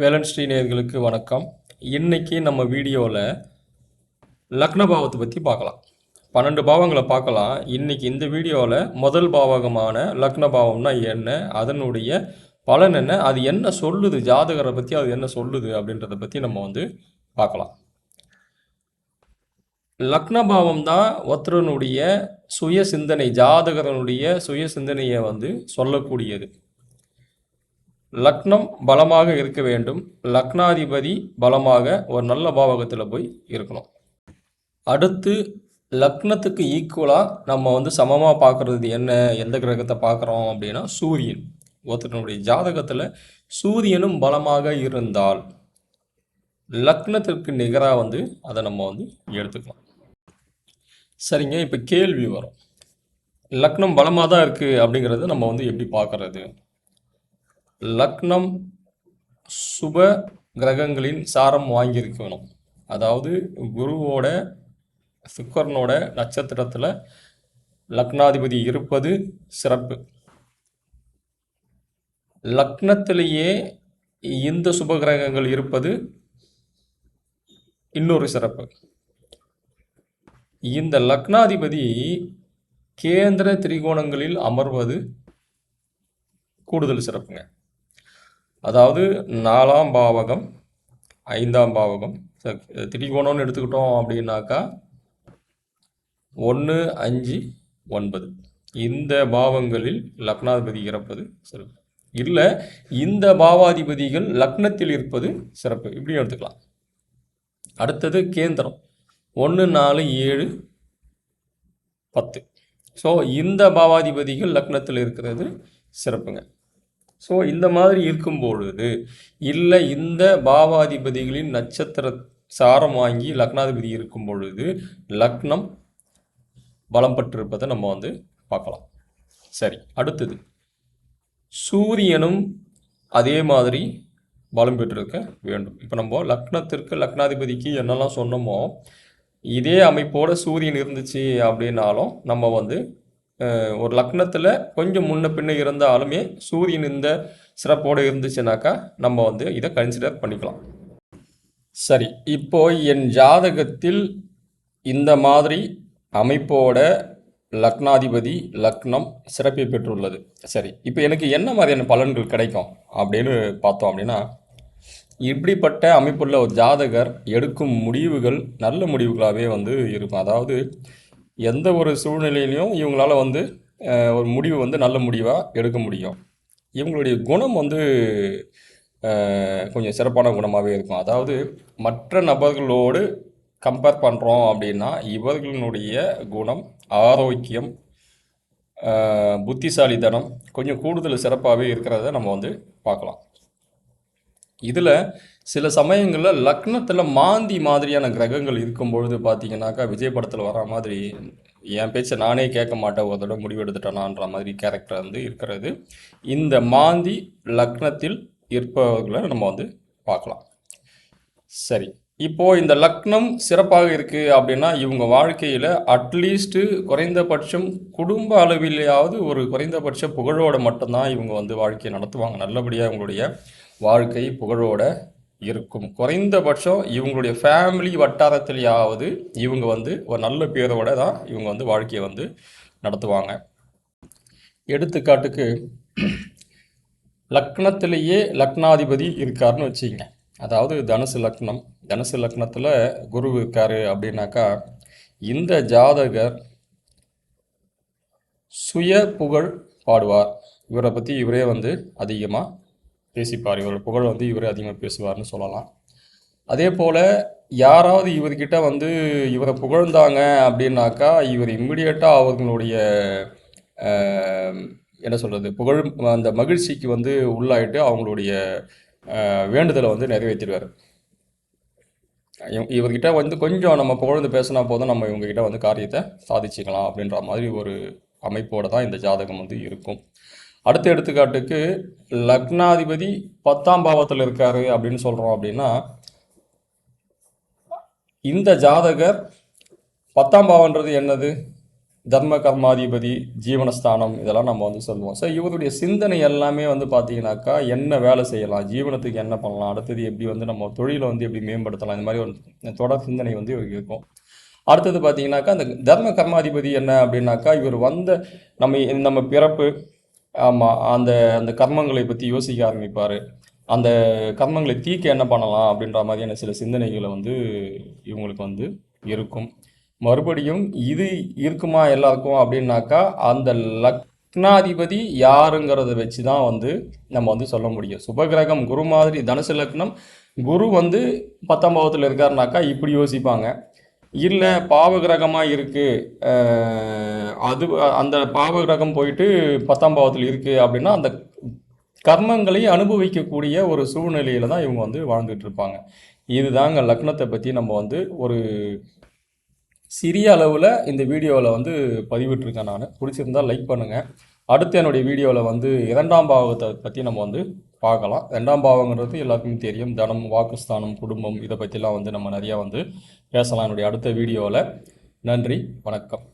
வேலன் ஸ்ரீ நேயர்களுக்கு வணக்கம். இன்னைக்கு நம்ம வீடியோவில் லக்ன பாவத்தை பற்றி பார்க்கலாம். 12 பாவங்களை பார்க்கலாம். இன்னைக்கு இந்த வீடியோவில் முதல் பாவகமான லக்ன பாவம்னா என்ன, அதனுடைய பலன் என்ன, அது என்ன சொல்லுது, ஜாதகரை பற்றி அது என்ன சொல்லுது அப்படின்றத பற்றி நம்ம பார்க்கலாம். லக்ன பாவம் தான் ஒருத்தரனுடைய சுய சிந்தனை, ஜாதகரனுடைய சுய சிந்தனையை சொல்லக்கூடியது. லக்னம் பலமாக இருக்க வேண்டும். லக்னாதிபதி பலமாக ஒரு நல்ல பாவகத்தில் போய் இருக்கணும். அடுத்து லக்னத்துக்கு ஈக்குவலாக நம்ம சமமாக பார்க்குறது என்ன, எந்த கிரகத்தை பார்க்குறோம் அப்படின்னா சூரியன். ஒருத்தனுடைய ஜாதகத்தில் சூரியனும் பலமாக இருந்தால் லக்னத்திற்கு நிகராக அதை நம்ம எடுத்துக்கலாம். சரிங்க, இப்போ கேள்வி வரும், லக்னம் பலமாக தான் இருக்குது அப்படிங்கிறத நம்ம எப்படி பார்க்குறது? லக்னம் சுப கிரகங்களின் சாரம் வாங்கியிருக்கணும். அதாவது குருவோட சுக்கரனோட நட்சத்திரத்தில் லக்னாதிபதி இருப்பது சிறப்பு. லக்னத்திலேயே இந்த சுப கிரகங்கள் இருப்பது இன்னொரு சிறப்பு. இந்த லக்னாதிபதி கேந்திர திரிகோணங்களில் அமர்வது கூடுதல் சிறப்புங்க. அதாவது 4ஆம் பாவகம், 5ஆம் பாவகம், திரிகோணம்னு எடுத்துக்கிட்டோம் அப்படின்னாக்கா 1, 5, 9 இந்த பாவங்களில் லக்னாதிபதி இருப்பது சிறப்பு. இல்லை இந்த பாவாதிபதிகள் லக்னத்தில் இருப்பது சிறப்பு, இப்படியும் எடுத்துக்கலாம். அடுத்தது கேந்திரம் 1, 4, 7, 10. ஸோ இந்த பாவாதிபதிகள் லக்னத்தில் இருக்கிறது சிறப்புங்க. ஸோ இந்த மாதிரி இருக்கும் பொழுது, இல்லை இந்த பாவாதிபதிகளின் நட்சத்திர சாரம் வாங்கி லக்னாதிபதி இருக்கும் பொழுது லக்னம் பலம் பெற்றிருப்பதை நம்ம பார்க்கலாம். சரி, அடுத்தது சூரியனும் அதே மாதிரி பலம் பெற்றிருக்க வேண்டும். இப்போ நம்ம லக்னத்திற்கு லக்னாதிபதிக்கு என்னெல்லாம் சொன்னோமோ இதே அமைப்போட சூரியன் இருந்துச்சு அப்படின்னாலும் நம்ம ஒரு லக்னத்தில் கொஞ்சம் முன்ன பின்ன இருந்தாலுமே சூரியன் இந்த சிறப்போடு இருந்துச்சுனாக்கா நம்ம இதை கன்சிடர் பண்ணிக்கலாம். சரி, இப்போ என் ஜாதகத்தில் இந்த மாதிரி அமைப்போட லக்னாதிபதி லக்னம் சிறப்பை பெற்றுள்ளது. சரி, இப்போ எனக்கு என்ன மாதிரியான பலன்கள் கிடைக்கும் அப்படின்னு பார்த்தோம் அப்படின்னா, இப்படிப்பட்ட அமைப்புள்ள ஒரு ஜாதகர் எடுக்கும் முடிவுகள் நல்ல முடிவுகளாகவே இருக்கும். அதாவது எந்த ஒரு சூழ்நிலையிலையும் இவங்களால ஒரு முடிவு நல்ல முடிவாக எடுக்க முடியும். இவங்களுடைய குணம் கொஞ்சம் சிறப்பான குணமாகவே இருக்கும். அதாவது மற்ற நபர்களோடு கம்பேர் பண்ணுறோம் அப்படின்னா இவர்களுடைய குணம், ஆரோக்கியம், புத்திசாலித்தனம் கொஞ்சம் கூடுதல் சிறப்பாகவே இருக்கிறத நம்ம பார்க்கலாம். இதில் சில சமயங்களில் லக்னத்தில் மாந்தி மாதிரியான கிரகங்கள் இருக்கும் பொழுது பார்த்தீங்கன்னாக்கா விஜய் படத்தில் வர மாதிரி என் பேச்சை நானே கேட்க மாட்டேன், ஒரு தடவை முடிவு எடுத்துட்டேனான்ற மாதிரி கேரக்டர் இருக்கிறது. இந்த மாந்தி லக்னத்தில் இருப்பவர்களை நம்ம பார்க்கலாம். சரி, இப்போது இந்த லக்னம் சிறப்பாக இருக்குது அப்படின்னா இவங்க வாழ்க்கையில் அட்லீஸ்ட்டு குறைந்தபட்சம் குடும்ப அளவிலேயாவது ஒரு குறைந்தபட்ச புகழோடு மட்டும்தான் இவங்க வாழ்க்கையை நடத்துவாங்க. நல்லபடியாக இவங்களுடைய வாழ்க்கை புகழோட இருக்கும். குறைந்தபட்சம் இவங்களுடைய ஃபேமிலி வட்டாரத்திலேயாவது இவங்க ஒரு நல்ல பேரோட தான் இவங்க வாழ்க்கையை நடத்துவாங்க. எடுத்துக்காட்டுக்கு லக்னத்திலேயே லக்னாதிபதி இருக்காருன்னு வச்சுங்க. அதாவது தனுசு லக்னம், தனுசு லக்னத்தில் குரு இருக்காரு அப்படின்னாக்கா இந்த ஜாதகர் சுய புகழ் பாடுவார். இவரை பற்றி இவரே அதிகமாக பேசிப்பார். இவரோட புகழ் இவரே அதிகமாக பேசுவார்னு சொல்லலாம். அதே போல் யாராவது இவர்கிட்ட இவரை புகழ்ந்தாங்க அப்படின்னாக்கா இவர் இம்மிடியட்டாக அவர்களுடைய என்ன சொல்கிறது புகழ் அந்த மகிழ்ச்சிக்கு உள்ளாயிட்டு அவங்களுடைய வேண்டுதலை நிறைவேற்றிடுவார். இவர்கிட்ட கொஞ்சம் நம்ம புகழ்ந்து பேசினா போதும் நம்ம இவங்ககிட்ட காரியத்தை சாதிச்சுக்கலாம் அப்படின்ற மாதிரி ஒரு அமைப்போடு தான் இந்த ஜாதகம் இருக்கும். அடுத்த எடுத்துக்காட்டுக்கு லக்னாதிபதி 10ஆம் பாவத்தில் இருக்காரு அப்படின்னு சொல்கிறோம் அப்படின்னா இந்த ஜாதகர் 10ஆம் பாவன்றது என்னது? தர்ம கர்மாதிபதி, ஜீவனஸ்தானம் இதெல்லாம் நம்ம வந்து சொல்லுவோம். ஸோ இவருடைய சிந்தனை எல்லாமே வந்து பார்த்தீங்கன்னாக்கா என்ன வேலை செய்யலாம், ஜீவனத்துக்கு என்ன பண்ணலாம், அடுத்தது எப்படி வந்து நம்ம தொழிலை வந்து எப்படி மேம்படுத்தலாம், இந்த மாதிரி ஒரு தொடர் சிந்தனை வந்து இவருக்கு இருக்கும். அடுத்தது பார்த்தீங்கன்னாக்கா அந்த தர்ம கர்மாதிபதி என்ன அப்படின்னாக்கா இவர் வந்த நம்ம பிறப்பு, ஆமாம், அந்த அந்த கர்மங்களை பற்றி யோசிக்க ஆரம்பிப்பார். அந்த கர்மங்களை தீர்க்க என்ன பண்ணலாம் அப்படின்ற மாதிரியான சில சிந்தனைகளை வந்து இவங்களுக்கு வந்து இருக்கும். மறுபடியும் இது இருக்குமா எல்லாருக்கும் அப்படின்னாக்கா அந்த லக்னாதிபதி யாருங்கிறத வச்சு தான் வந்து நம்ம வந்து சொல்ல முடியும். சுபகிரகம் குரு மாதிரி தனுசு லக்னம், குரு வந்து 10ஆம் பாவத்தில் இருக்காருனாக்கா இப்படி யோசிப்பாங்க. இல்லை பாவகிரகமாக இருக்குது, அது அந்த பாவகிரகம் போயிட்டு 10ஆம் பாவத்தில் இருக்குது அப்படின்னா அந்த கர்மங்களை அனுபவிக்கக்கூடிய ஒரு சூழ்நிலையில தான் இவங்க வந்து வாழ்ந்துட்டு இருப்பாங்க. இதுதாங்க லக்னத்தை பற்றி நம்ம வந்து ஒரு சிறிய அளவில் இந்த வீடியோவில் வந்து பதிவிட்டிருக்கேன். நான் பிடிச்சிருந்தால் லைக் பண்ணுங்கள். அடுத்து என்னுடைய வீடியோவில் வந்து 2ஆம் பாவத்தை பற்றி நம்ம வந்து பார்க்கலாம். 2ஆம் பாவங்கிறது எல்லாருக்குமே தெரியும். தனம், வாக்குஸ்தானம், குடும்பம், இதை பற்றிலாம் வந்து நம்ம நிறையா வந்து பேசலாம் என்னுடைய அடுத்த வீடியோவில். நன்றி, வணக்கம்.